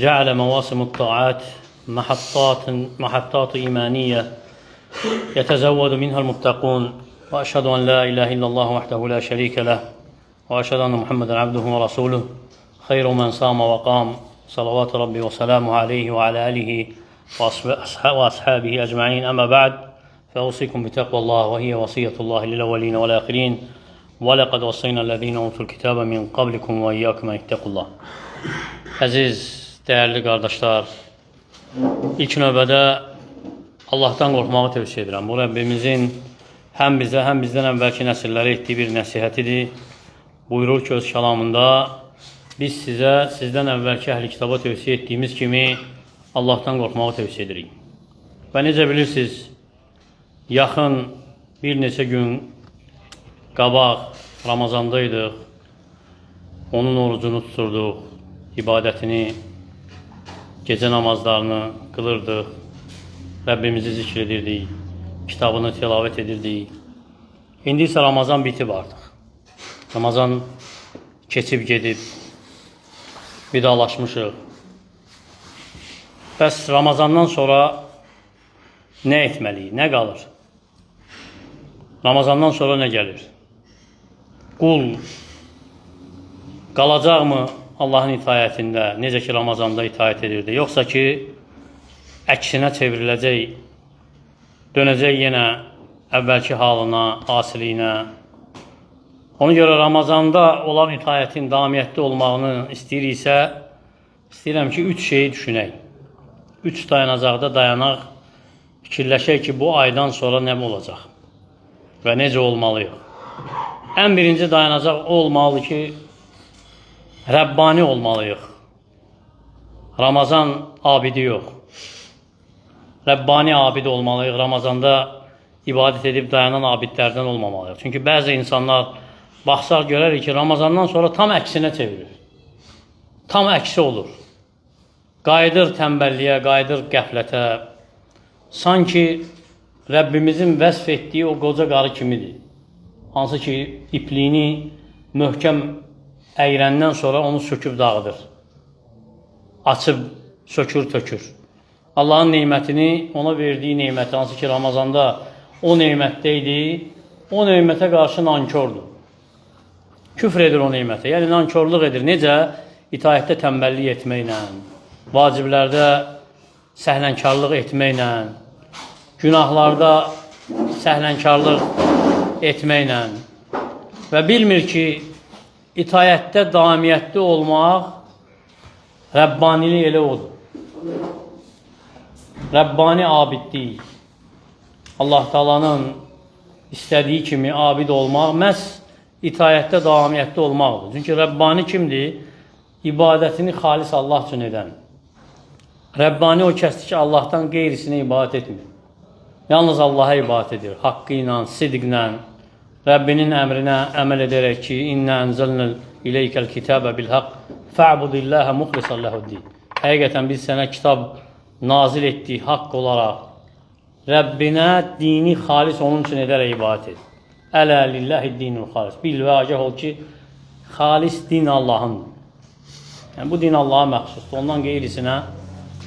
جعل مواسم الطاعات محطات إيمانية يتزود منها المتقون، وأشهد أن لا إله إلا الله وحده لا شريك له، وأشهد أن محمدا عبده ورسوله خير من صام وقام، صلوات ربي وسلامه عليه وعلى آله وأصحابه أجمعين. أما بعد، فأوصيكم بتقوى الله، وهي وصية الله للأولين والآخرين، وَلَقَدْ وَصَّيْنَا الَّذ۪ينَ أُوتُوا الْكِتَابَ مِنْ قَبْلِكُمْ وَإِيَّاكُمْ أَنِ اتَّقُوا اللّٰهِ. Əziz, dəyərli qardaşlar, ilk növbədə Allahdan qorxmağı tövsiyə edirəm. Bu Rəbbimizin həm bizə, həm bizdən əvvəlki nəsillərə etdiyi bir nəsihətidir. Buyurur ki, öz kəlamında, biz sizdən əvvəlki əhl-i kitaba tövsiyə etdiyimiz kimi Allahdan qorxmağı tövsiyə edirik. Və necə bilirsiniz, yaxın bir neçə gün qabaq Ramazandaydıq, onun orucunu tuturduq, ibadətini, gecə namazlarını qılırdıq, Rəbbimizi zikr edirdik, kitabını tilavət edirdik. İndi isə Ramazan bitib artıq. Ramazan keçib gedib, vidalaşmışıq. Bəs Ramazandan sonra nə etməliyik, nə qalır? Ramazandan sonra nə gəlir? Qul qalacaqmı Allahın itayətində, necə ki Ramazanda itayət edirdi? Yoxsa ki, əksinə çevriləcək, dönəcək yenə əvvəlki halına, asiliyinə. Ona görə Ramazanda olan itayətin davamiyyətli olmağını istəyiriksə, istəyirəm ki, 3 şeyi düşünək. 3 dayanacaqda dayanaq, fikirləşək ki, bu aydan sonra nə olacaq və necə olmalıyıq? Ən birinci dayanacaq olmalı ki, Rəbbani olmalıyıq. Ramazan abidi yox. Rəbbani abid olmalıyıq. Ramazanda ibadət edib dayanan abidlərdən olmamalıyıq. Çünki bəzi insanlar baxsaq görərik ki, Ramazandan sonra tam əksinə çevirir. Tam əksi olur. Qayıdır tənbəlliyə, qayıdır qəflətə. Sanki Rəbbimizin vəsf etdiyi o qoca qarı kimidir. Hansı ki, ipliyini möhkəm əyrəndən sonra onu söküb dağıdır. Açıb, sökür, tökür. Allahın neymətini, ona verdiyi neyməti, hansı ki, Ramazanda o neymətdə idi, o neymətə qarşı nankordur. Küfr edir o neymətə, yəni nankorluq edir. Necə? İtaətdə tənbəllik etməklə, vaciblərdə səhlənkarlıq etməklə, günahlarda səhlənkarlıq etməklə və bilmir ki, itayətdə davamiyyətli olmaq Rəbbanilik elə odur. Rəbbani abidlik. Allah Taala'nın istədiyi kimi abid olmaq məhz itayətdə davamiyyətli olmaqdır. Çünki Rəbbani kimdir? İbadətini xalis Allah üçün edən. Rəbbani o kəsdir ki, Allahdan qeyrisinə ibadət etmir. Yalnız Allaha ibadət edir. Haqqı ilə, sidqlə, Rəbbinin əmrinə əməl edərək ki, İnnə ənzəlnəl ileykəl kitəbə bilhaq fə'budilləhə muxlisən ləhuddi. Həqiqətən biz sənə kitab nazil etdik haqq olaraq. Rəbbinə dini xalis onun üçün edərək ibadət et. Ələ lilləhi dinul xalis. Bil və agah ol ki, xalis din Allahındır. Yəni, bu din Allaha məxsusdur, ondan qeyrisinə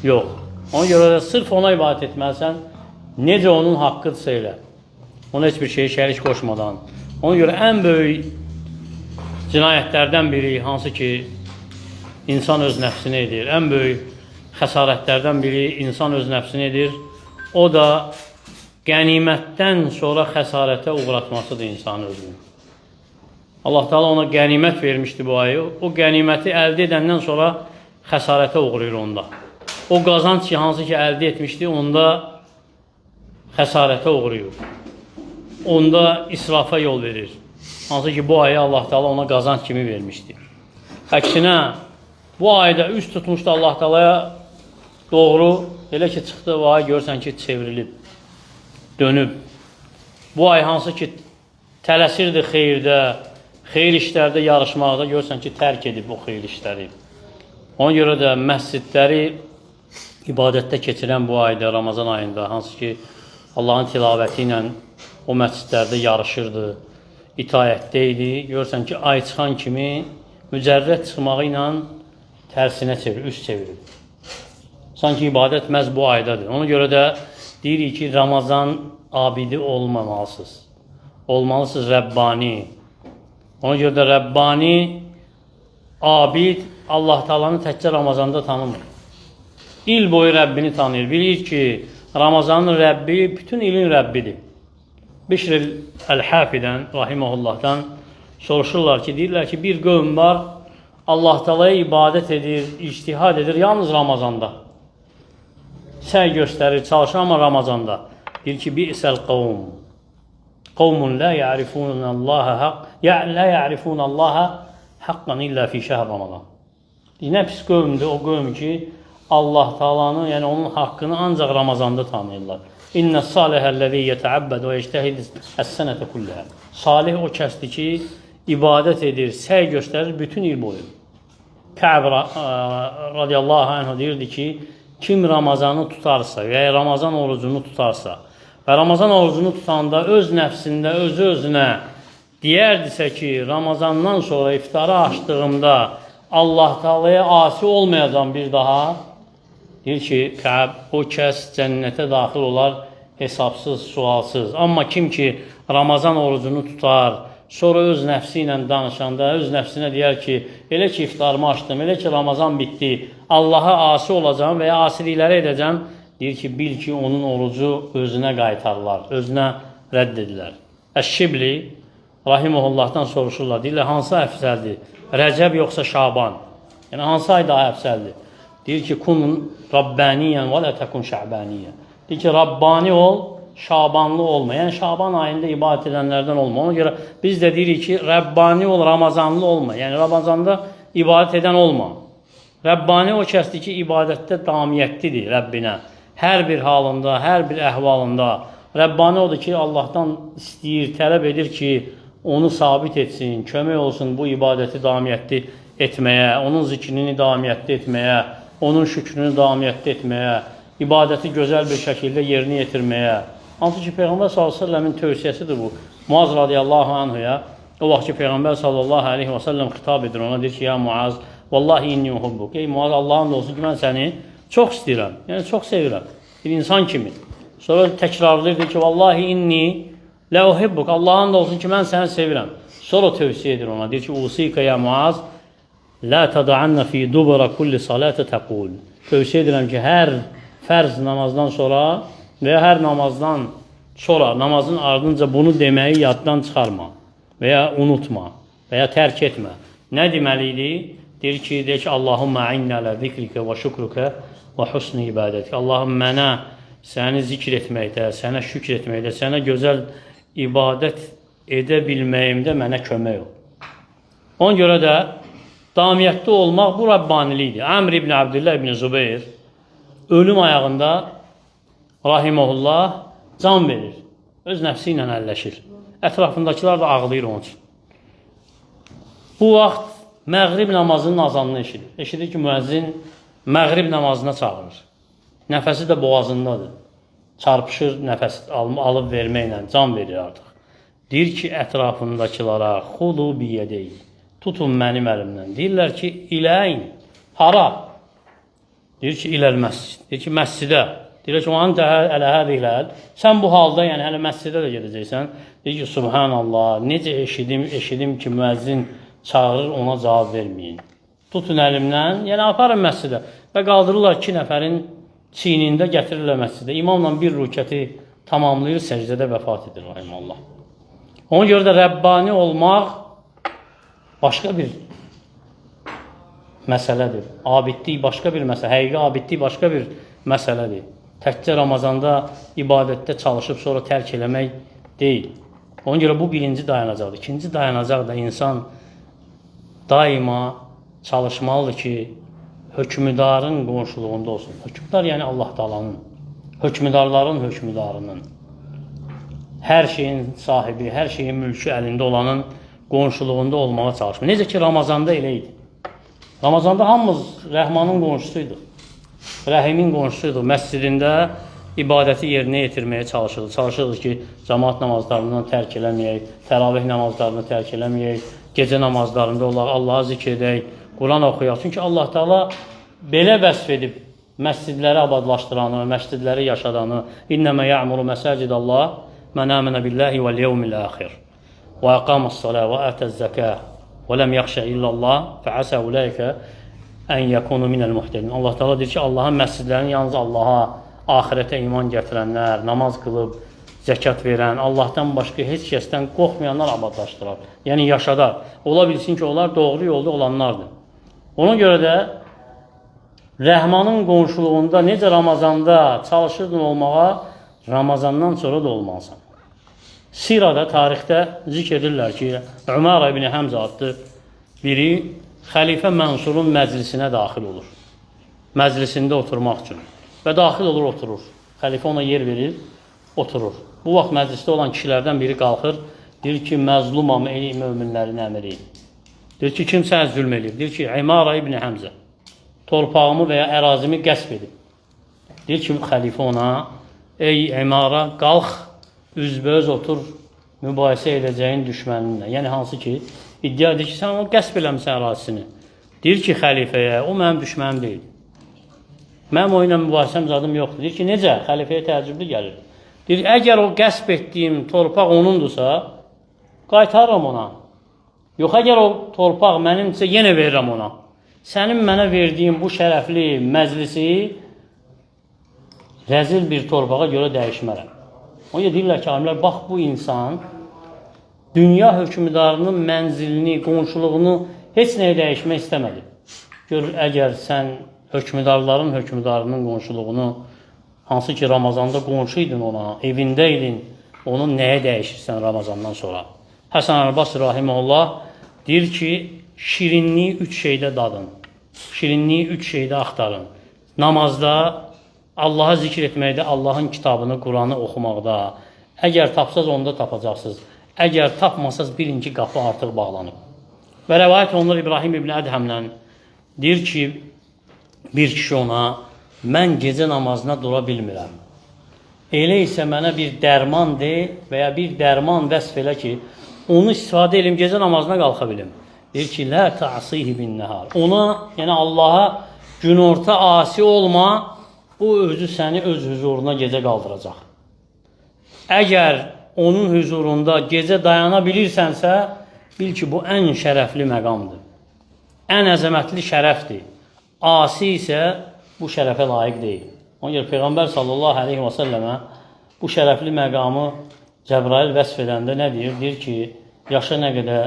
yox. Ona görə də sırf ona ibadət etməlisən, necə onun haqqıdırsa elə. Ona heç bir şeyi şərik qoşmadan. Ona görə ən böyük cinayətlərdən biri, hansı ki, insan öz nəfsini edir. Ən böyük xəsarətlərdən biri insan öz nəfsini edir. O da qənimətdən sonra xəsarətə uğratmasıdır insanın özünü. Allah Teala ona qənimət vermişdi bu ayı. O qəniməti əldə edəndən sonra xəsarətə uğrayır onda. O qazanc ki, hansı ki, əldə etmişdi, onda xəsarətə uğrayır. Onda israfa yol verir. Hansı ki, bu ayı Allah Teala ona qazanc kimi vermişdi. Əksinə, bu ayda üst tutmuşdu Allah Teala'ya doğru, elə ki, çıxdı bu ay görsən ki, çevrilib, dönüb. Bu ay hansı ki, tələsirdi xeyirdə, xeyir işlərdə yarışmaqda, görsən ki, tərk edib o xeyir işləri. Ona görə də məscidləri ibadətdə keçirən bu ayda, Ramazan ayında, hansı ki, Allahın tilavəti ilə o məscidlərdə yarışırdı, itayətdə idi. Görsən ki, ay çıxan kimi mücərrət çıxmağı ilə tərsinə çevirir, üst çevirir. Sanki ibadət məhz bu aydadır. Ona görə də deyirik ki, Ramazan abidi olmamalısınız. Olmalısınız Rəbbani. Ona görə də Rəbbani abid Allah Taala'nı təkcə Ramazanda tanımır. İl boyu Rəbbini tanıyır. Bilir ki, Ramazanın Rəbbi bütün ilin Rəbbidir. Bişr el-Hafidən, rahiməhullahdan soruşurlar ki, deyirlər ki, bir qövm var, Allah Taala'ya ibadət edir, ictihad edir, yalnız Ramazanda. Səy göstərir, çalışır, amma Ramazanda. Deyir ki, bi'səl qavm. Qavmun la ya'rifunallaha haqqan illa fi şəhr Ramazan. Nə pis qövmdür o qövm ki, Allah Taala'nı, yəni onun haqqını ancaq Ramazanda tanıyırlar. İnne salihəl-ləzi yetəəbbəd və yectəhid əs-sənətə kulləhə. Salih o kəsdir ki, ibadət edir, səy göstərir bütün il boyu. Kəb radiyallahu anh deyirdi ki, kim Ramazanı tutarsa və Ramazan orucunu tutarsa və Ramazan orucunu tutanda öz nəfsində, özü-özünə deyərdisə ki, Ramazandan sonra iftarı açdığımda Allah Taala'ya asi olmayacağım bir daha, deyir ki, Kəb, o kəs cənnətə daxil olar hesabsız, sualsız. Amma kim ki, Ramazan orucunu tutar, sonra öz nəfsi ilə danışanda, öz nəfsinə deyər ki, elə ki, iftarımı açdım, elə ki, Ramazan bitdi, Allaha asi olacağım və ya asilikləri edəcəm, deyir ki, bil ki, onun orucu özünə qaytarlar, özünə rədd edirlər. Əş-Şibli, rahiməhullahdan soruşurlar, deyirlər, hansı əfsəldir? Rəcəb yoxsa Şaban? Yəni, hansı ay daha əfsəldir? Deyir ki, kun Rabbaniyyən və lə təkun Şəbaniyyən. Deyir ki, Rabbani ol, Şabanlı olma. Yəni, Şaban ayında ibadət edənlərdən olma. Ona görə biz də deyirik ki, Rəbbani ol, Ramazanlı olma. Yəni, Ramazanda ibadət edən olma. Rəbbani o kəsdir ki, ibadətdə damiyyətlidir Rəbbinə. Hər bir halında, hər bir əhvalında. Rəbbani odur ki, Allahdan istəyir, tələb edir ki, onu sabit etsin, kömək olsun bu ibadəti damiyyətli etməyə, onun zikrini damiyyətli etməyə, onun şükrünü damiyyətli etməyə, ibadəti gözəl bir şəkildə yerinə yetirməyə. Hansı ki, Peyğəmbər s.ə.v-in tövsiyəsidir bu. Muaz radiyallahu anhuya, o vaxt ki, Peyğəmbər s.ə.v xitab edir ona, deyir ki, ya Muaz, vallahi inni uhubbuk. Ey Muaz, Allah'ın da olsun ki, mən səni çox istəyirəm, yəni çox sevirəm, bir insan kimi. Sonra təkrarlayır ki, vallahi inni la uhibbuk, Allah'ın da olsun ki, mən səni sevirəm. Sonra tövsiyə edir ona, deyir ki, usika ya Muaz, la tada'anna fi dubura kulli salati taqul. Tövsiyə edirəm ki, hər fərz namazdan sonra və ya hər namazdan sonra, namazın ardınca bunu deməyi yaddan çıxarma və ya unutma və ya tərk etmə. Nə deməliydi? Deyir ki, Allahumma a'inna ala zikrikə və şükrükə və husni ibadətik. Allahım, mənə səni zikr etməkdə, sənə şükr etməkdə, sənə gözəl ibadət edə bilməyimdə mənə kömək ol. Ona görə də damiyyətli olmaq bu Rabbanilikdir. Əmr ibn Abdullah ibn Zubeyr ölüm ayağında rahiməhullah can verir. Öz nəfsi ilə əlləşir. Ətrafındakılar da ağlayır onun üçün. Bu vaxt məğrib namazının azanını eşidir. Eşidir ki, müəzzin məğrib namazına çağırır. Nəfəsi də boğazındadır. Çarpışır, nəfəs alıb verməklə, can verir artıq. Deyir ki, ətrafındakılara, xudu biyədəyi, tutun mənim əlimdən. Deyirlər ki, iləyin, hara? Deyir ki, iləl məscid. Deyir ki, məscidə. Deyir ki, anta ələ hədiyləl. Sən bu halda, yəni hələ məscidə də gedəcəksən. Deyir ki, subhanallah, necə eşidim ki, müəzzin çağırır, ona cavab verməyin. Tutun əlimdən, yəni aparın məscidə. Və qaldırırlar 2 nəfərin çiynində gətirirlər məscidə. İmamla bir rükəti tamamlayır, səcdədə vəfat edir, rahiməllah. Ona görə də Rəbbani olmaq başqa bir məsələdir. Abidlik başqa bir məsələ, həqiqi abidlik başqa bir məsələdir. Təkcə Ramazanda ibadətdə çalışıb sonra tərk eləmək deyil. Ona görə bu birinci dayanacaqdır. İkinci dayanacaq da insan daima çalışmalıdır ki, hökmüdarın qonşuluğunda olsun. Hökmüdar yəni Allah Taala'nın, hökmüdarların hökmüdarının, hər şeyin sahibi, hər şeyin mülkü əlində olanın qonşuluğunda olmağa çalışma. Necə ki, Ramazanda elə idi. Ramazanda hamımız Rəhmanın qonşusuyduq. Rəhimin qonşusuyduq. Məscidində ibadəti yerinə yetirməyə çalışırdıq. Çalışırdıq ki, cəmaat namazlarından tərk eləməyək, təravih namazlarını tərk eləməyək, gecə namazlarında olaq, Allah'a zikr edək, Quran oxuyaq. Çünki Allah Taala belə vəsf edib məscidləri abadlaşdıranı, məscidləri yaşadanı. İnnəmə ya'muru məsəcidallah mən əminə billahi vəl yevmil axir və əqaməs-salə və ətəz-zəkə və ləm yaxşə illallah fəəsə uləykə ən yəkunu minəl muhtədin. Allah Taala deyir ki, Allahın məscidlərini yalnız Allaha, axirətə iman gətirənlər, namaz qılıb, zəkat verən, Allahdan başqa heç kəsdən qorxmayanlar abadlaşdırar. Yəni yaşadar. Ola bilsin ki, onlar doğru yolda olanlardır. Ona görə də Rəhmanın qonşuluğunda necə Ramazanda çalışırdın olmağa, Ramazandan sonra da olmalısan. Sirada, tarixdə zikr edirlər ki, Ömər ibn Həmzə adlı biri Xəlifə Mənsurun məclisinə daxil olur. Məclisində oturmaq üçün. Və daxil olur, oturur. Xəlifə ona yer verir, oturur. Bu vaxt məclisdə olan kişilərdən biri qalxır, deyir ki, məzlumam ey möminlərin əmiri. Deyir ki, kim sənə zülm edir? Deyir ki, İmara ibn Həmzə torpağımı və ya ərazimi qəsb edib. Deyir ki, xəlifə ona, ey İmara, qalx, üzbəüz otur, mübahisə edəcəyin düşməninlə. Yəni, hansı ki, iddia edir ki, sən o qəsb eləmişsən ərazisini. Deyir ki, xəlifəyə, o mənim düşmənim deyil. Mənim o ilə mübahisəm zadım yoxdur. Deyir ki, necə? Xəlifəyə təəccüblü gəlir. Deyir, əgər o qəsb etdiyim torpaq onundursa, qaytarıram ona. Yox, əgər o torpaq mənimsə, yenə verirəm ona. Sənin mənə verdiyin bu şərəfli məclisi rəzil bir torpağa görə dəyişmərəm. Ona deyirlər ki, alimlər, bax bu insan dünya hökmdarının mənzilini, qonşuluğunu heç nəyə dəyişmək istəmədi. Gör, əgər sən hökmdarların hökmdarının qonşuluğunu, hansı ki Ramazanda qonşuydun ona, evindəydin, onu nəyə dəyişirsən Ramazandan sonra? Həsən Əl-Basri rahimehullah deyir ki, şirinliyi 3 şeydə dadın, şirinliyi 3 şeydə axtarın. Namazda, Allah'a zikr etməkdə, Allahın kitabını, Quranı oxumaqda. Əgər tapsaz, onda tapacaqsınız. Əgər tapmasaz, birinci qapı artıq bağlanıb. Və rəvayət olunur İbrahim ibn Ədhəmlə. Deyir ki, bir kişi ona, mən gecə namazına dura bilmirəm. Elə isə mənə bir dərman de və ya bir dərman vəsf elə ki, onu istifadə edim, gecə namazına qalxa bilim. Deyir ki, lə ta'sihi bin nəhar. Ona, yəni Allaha günorta asi olma, o özü səni öz huzuruna gecə qaldıracaq. Əgər onun huzurunda gecə dayana bilirsənsə, bil ki, bu ən şərəfli məqamdır. Ən əzəmətli şərəfdir. Asi isə bu şərəfə layiq deyil. Ona görə Peyğəmbər sallallahu aleyhi və səlləmə bu şərəfli məqamı Cəbrail vəsf edəndə nə deyir? Deyir ki, yaşa nə qədər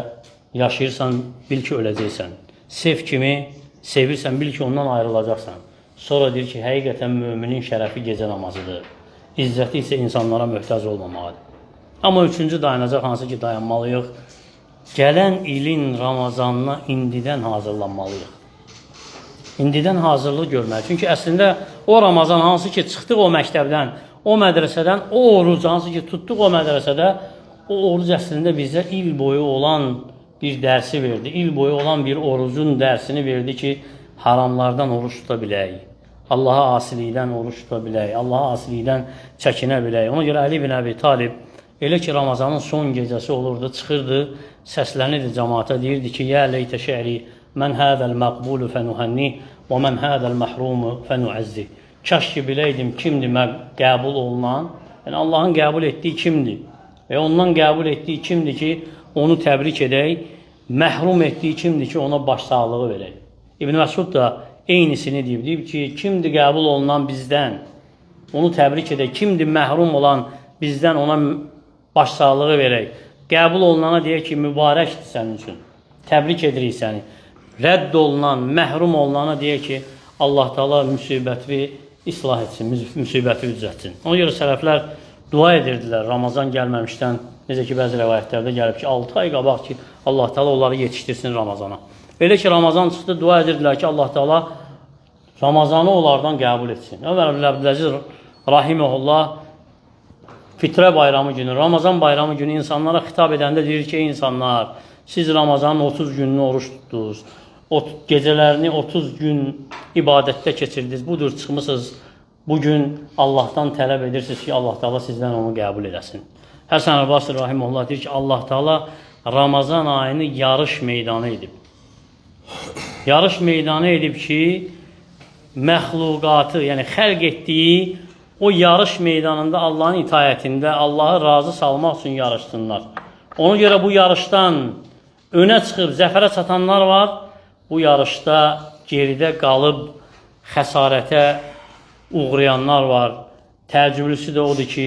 yaşayırsan, bil ki, öləcəksən. Sev kimi sevirsən, bil ki, ondan ayrılacaqsan. Sonra deyir ki, həqiqətən müminin şərəfi gecə namazıdır. İzzəti isə insanlara möhtac olmamalıdır. Amma üçüncü dayanacaq hansı ki, dayanmalıyıq. Gələn ilin Ramazanına indidən hazırlanmalıyıq. İndidən hazırlıq görməli. Çünki əslində o Ramazan hansı ki, çıxdıq o məktəbdən, o mədrəsədən, o oruc hansı ki, tutduq o mədrəsədə, o oruc əslində bizə il boyu olan bir dərsi verdi. İl boyu olan bir orucun dərsini verdi ki, haramlardan oruç tuta bilək. Allaha asilikdən oruç tuta bilək. Allaha asilikdən çəkinə bilək. Ona görə Əli bin Əbi Talib elə ki, Ramazanın son gecəsi olurdu, çıxırdı, səslənirdi cəmaata, deyirdi ki, yə leytə şəri, mən hədəl məqbulu fənuhənni və mən hədəl məhrumu fənuəzzi. Kaş ki, biləydim kimdir qəbul olunan, yəni Allahın qəbul etdiyi kimdir və ondan qəbul etdiyi kimdir ki, onu təbrik edək, məhrum etdiyi kimdir ki, ona başsağlığı verək. İbn Məsud da eynisini deyib ki, kimdir qəbul olunan bizdən, onu təbrik edək, kimdir məhrum olan bizdən, ona başsağlığı verək. Qəbul olunana deyək ki, mübarəkdir sənin üçün, təbrik edirik səni. Rədd olunan, məhrum olunana deyək ki, Allah Taala müsibəti islah etsin, müsibəti düzəltsin. Ona görə sələflər dua edirdilər Ramazan gəlməmişdən, necə ki, bəzi rəvayətlərdə gəlib ki, 6 ay qabaq ki, Allah Taala onları yetişdirsin Ramazana. Belə ki, Ramazan çıxdı, dua edirdilər ki, Allah Taala Ramazanı onlardan qəbul etsin. Ömər ibn Əbdüləziz rahimehullah Fitrə bayramı günü, Ramazan bayramı günü insanlara xitab edəndə deyir ki, insanlar, siz Ramazanın 30 gününü oruç tutdunuz, gecələrini 30 gün ibadətdə keçirdiniz, budur, çıxmışsınız, bugün Allahdan tələb edirsiniz ki, Allah Taala sizdən onu qəbul edəsin. Həsən Əl-Basri rahimehullah deyir ki, Allah Taala Ramazan ayını yarış meydanı edib. Yarış meydanı edib ki, məxluqatı, yəni xəlq etdiyi o yarış meydanında Allahın itayətində Allahı razı salmaq üçün yarışsınlar. Ona görə bu yarışdan önə çıxıb zəfərə çatanlar var. Bu yarışda geridə qalıb xəsarətə uğrayanlar var. Təəccüblüsü də odur ki,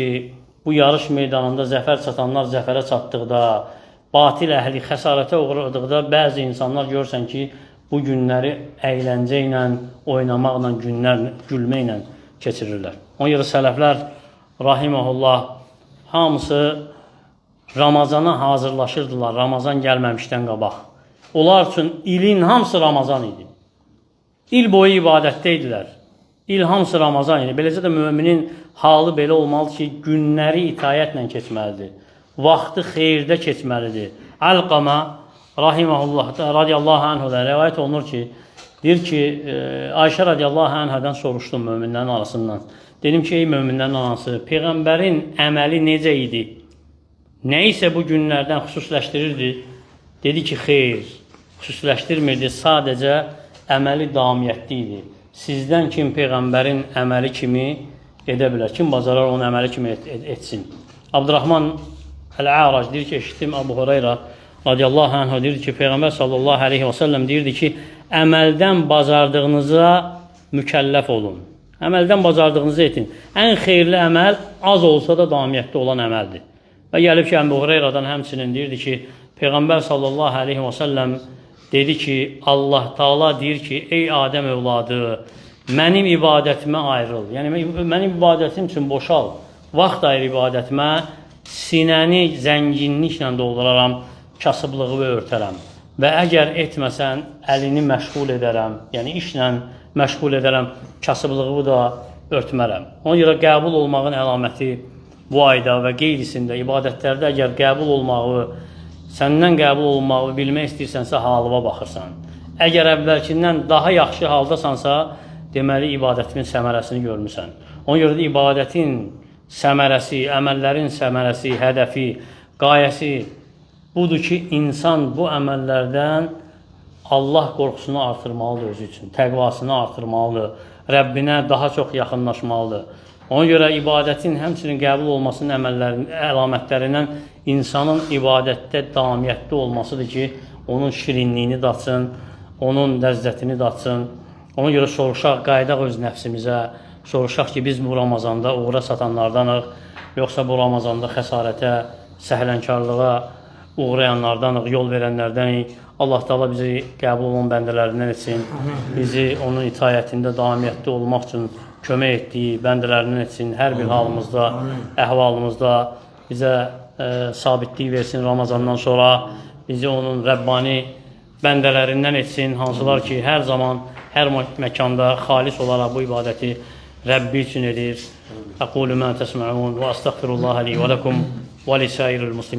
bu yarış meydanında zəfər çatanlar zəfərə çatdıqda, batil əhli xəsarətə uğradıqda bəzi insanlar görürsən ki, bu günləri əyləncə ilə, oynamaqla, gülməklə keçirirlər. Ona görə sələflər, rahiməhullah, hamısı Ramazana hazırlaşırdılar, Ramazan gəlməmişdən qabaq. Onlar üçün ilin hamısı Ramazan idi. İl boyu ibadətdə idilər. İl hamısı Ramazan idi. Beləcə də müminin halı belə olmalı ki, günləri itayətlə keçməlidir. Vaxtı xeyirdə keçməlidir. Alqama, rahiməhullah, radiyallahu anhudan rəvayət olunur ki, deyir ki, Ayşə radiyallahu anhadan soruşdum möminlərin arasından. Dedim ki, ey möminlərin anası, Peyğəmbərin əməli necə idi? Nə isə bu günlərdən xüsusləşdirirdi? Dedi ki, xeyr, xüsusləşdirmirdi, sadəcə əməli damiyyətli idi. Sizdən kim Peyğəmbərin əməli kimi edə bilər? Kim bacarar onun əməli kimi etsin? Abdurrahman Əl-A'rac deyir ki, eşitdim Abu Hurayra radiyallahu anh deyirdi ki, Peyğəmbər sallallahu aleyhi və səlləm deyirdi ki, əməldən bacardığınıza mükəlləf olun. Əməldən bacardığınızı etin. Ən xeyirli əməl az olsa da damiyyətli olan əməldir. Və gəlib ki, Abu Hurayra'dan həmçinin deyirdi ki, Peyğəmbər sallallahu aleyhi və səlləm dedi ki, Allah Taala deyir ki, ey Adəm övladı, mənim ibadətimə ayrıl. Yəni, mənim ibadətim üçün boşal. Vaxt ayır ibadətimə, sinəni zənginliklə dolduraram, kasıblığı və örtərəm. Və əgər etməsən, əlini məşğul edərəm, yəni işlə məşğul edərəm, kasıblığı da örtmərəm. Ona görə qəbul olmağın əlaməti bu ayda və qeyrisində, ibadətlərdə əgər qəbul olmağı, səndən qəbul olmağı bilmək istəyirsənsə, halıva baxırsan. Əgər əvvəlkindən daha yaxşı haldasansa, deməli, ibadətin səmərəsini görmüsən. Ona görə də ibadətin səmərəsi, əməllərin səmərəsi, hədəfi, qayəsi budur ki, insan bu əməllərdən Allah qorxusunu artırmalıdır özü üçün, təqvasını artırmalıdır, Rəbbinə daha çox yaxınlaşmalıdır. Ona görə ibadətin həmçinin qəbul olmasının əlamətlərindən insanın ibadətdə damiyyətli olmasıdır ki, onun şirinliyini datsın, onun ləzzətini datsın. Ona görə soruşaq, qaydaq öz nəfsimizə, soruşaq ki, biz bu Ramazanda uğra satanlardanıq, yoxsa bu Ramazanda xəsarətə, səhlənkarlığa uğrayanlardanıq, yol verənlərdənik. Allah Taala bizi qəbul olan bəndələrindən etsin, bizi onun itayətində damiyyətli olmaq üçün kömək etdiyi bəndələrindən etsin, hər bir halımızda, əhvalımızda bizə sabitlik versin Ramazandan sonra, bizi onun Rəbbani bəndələrindən etsin, hansılar ki, hər zaman, hər məkanda xalis olaraq bu ibadəti Rəbbi üçün edir. Əqulu mə təsmə'un və əstəğfirullaha li və ləkum və lisəiril muslimin.